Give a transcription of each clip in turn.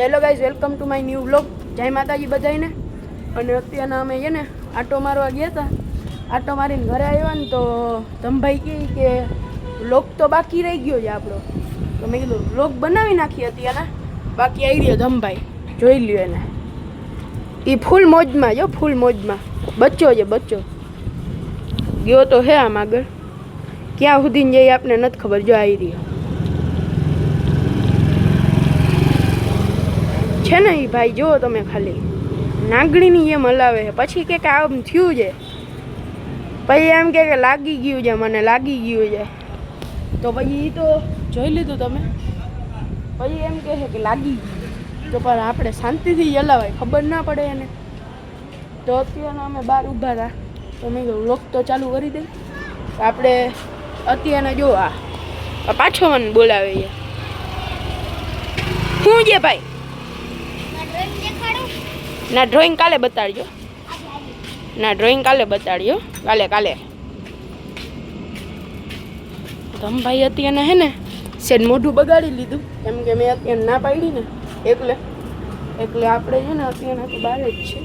Hello guys, welcome to my new vlog. જય માતાજી બધાને. અને અત્યારના અમે છે ને આટો મારવા ગયા હતા. આટો મારીને ઘરે આવ્યા ને તો ધમભાઈ કહે કે વ્લોગ તો બાકી રહી ગયો છે આપણો. તો મેં કીધું વ્લોગ બનાવી નાખીએ અત્યારના. બાકી આવી રહ્યો ધમભાઈ, જોઈ લ્યો એને. એ ફૂલ મોજમાં જો, ફૂલ મોજમાં. બચ્ચો છે બચ્ચો. ગયો તો હે આમ આગળ, ક્યાં સુધીને જઈએ આપને નથી ખબર. જો આવી રહ્યો છે ને એ ભાઈ, જુઓ તમે ખાલી નાગણીની એમ હલાવે છે. પછી કે આમ થયું છે, પછી એમ કે લાગી ગયું છે, મને લાગી ગયું છે. તો પછી એ તો જોઈ લીધું તમે. પછી એમ કહે કે લાગી ગયું, તો પણ આપણે શાંતિથી હલાવાય, ખબર ના પડે એને. તો અત્યારના અમે બહાર ઊભા હતા, તો મેં કહ્યું વ્લોગ તો ચાલુ કરી દઈ. આપણે અત્યારના જો આ પાછો મને બોલાવે છે. શું છે ભાઈ? ના ડ્રોઈંગ કાલે બતાડજો. ના ડ્રોઈંગ કાલે બતાડજો, કાલે. ધમભાઈ અત્યારના હે ને શેડ મોઢું બગાડી લીધું, કેમ કે મેં અત્યારે ના પાડી ને એટલે આપણે છે ને અત્યારના તો બહાર જ છે.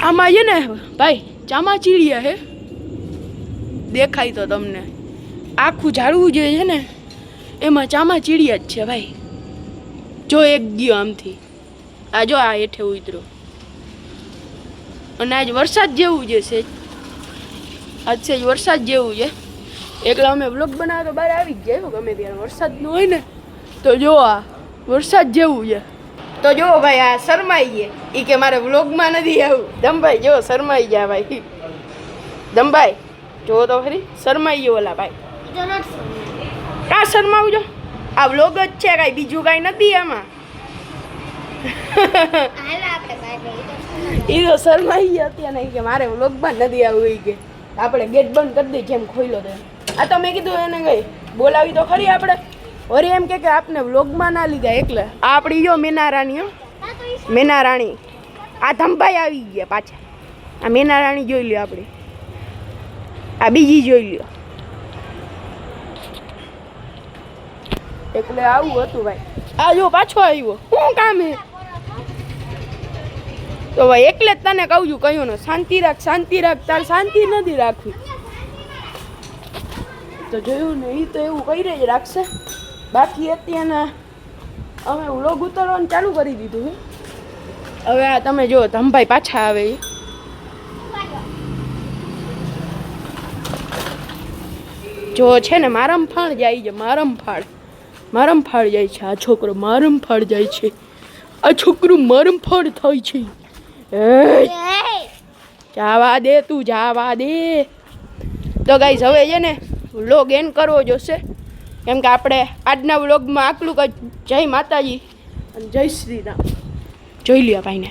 આમાં છે ને ભાઈ ચામાચીડિયા હે, દેખાય તો તમને. આખું ઝાડવું જે છે ને એમાં ચામાચીડિયા જ છે ભાઈ. જો એક ગયો આમથી, આ જો આ હેઠે ઉતરો. અને આજ વરસાદ જેવું છે સેજ, આજ સેજ વરસાદ જેવું છે. એકલા અમે વ્લોગ બનાવવા તો બહાર આવી જ જાય ગમે ત્યારે. વરસાદનું હોય ને તો જો આ વરસાદ જેવું છે. તો જો ભાઈ આ શરમાઈ ગયે, એ કે મારે વ્લોગમાં નથી આવું. ધમભાઈ જો શરમાઈ ગયા ભાઈ. ધમભાઈ જો તો ખરી, શરમાઈ ગયો ઓલા ભાઈ. કાં શરમાવું જો? આ વ્લોગ જ છે, કાંઈ બીજું કાંઈ નથી આમાં. એ તો શરમાઈ ગયા અત્યારે કે મારે વ્લોગમાં નથી આવું. એ કે આપણે ગેટ બંધ કરી દઈએ જેમ ખોલ્યો તો. આ તો મેં કીધું એને કઈ બોલાવી તો ખરી આપણે. વળી એમ કે આપને વ્લોગમાં ના લીધા એટલે. આ આપણી જો મેના રાણી, મેના રાણી. આ ધમભાઈ આવી ગયા પાછા. આ મેના રાણી જોઈ લ્યો આપણી. આ બીજી જોઈ લ્યો. એટલે આવું હતું ભાઈ. આ જો પાછો આવ્યો, શું કામ હે? તો ભાઈ એટલે જ તને કહું છું, કહ્યું ને શાંતિ રાખ, શાંતિ રાખ. તાર શાંતિ નથી રાખવી. તો જોયું ને, એ તો એવું કરી જ રાખશે. બાકી અત્યારના અમે વ્લોગ ઉતારવાનું ચાલુ કરી દીધું છે. હવે આ તમે જો ધમભાઈ પાછા આવે. જો છે ને મારમફાળ જાય છે, મારમફાળ જાય છે. આ છોકરો મારમફાળ જાય છે. આ છોકરું મારમફાળ થાય છે. જાવા દે તું, જાવા દે. તો ગાઈસ હવે છે ને વ્લોગ એન્ડ કરવો જોશે, કેમ કે આપણે આજના વ્લોગમાં આટલું જ. જય માતાજી અને જય શ્રી રામ. જોઈ લ્યો ભાઈને.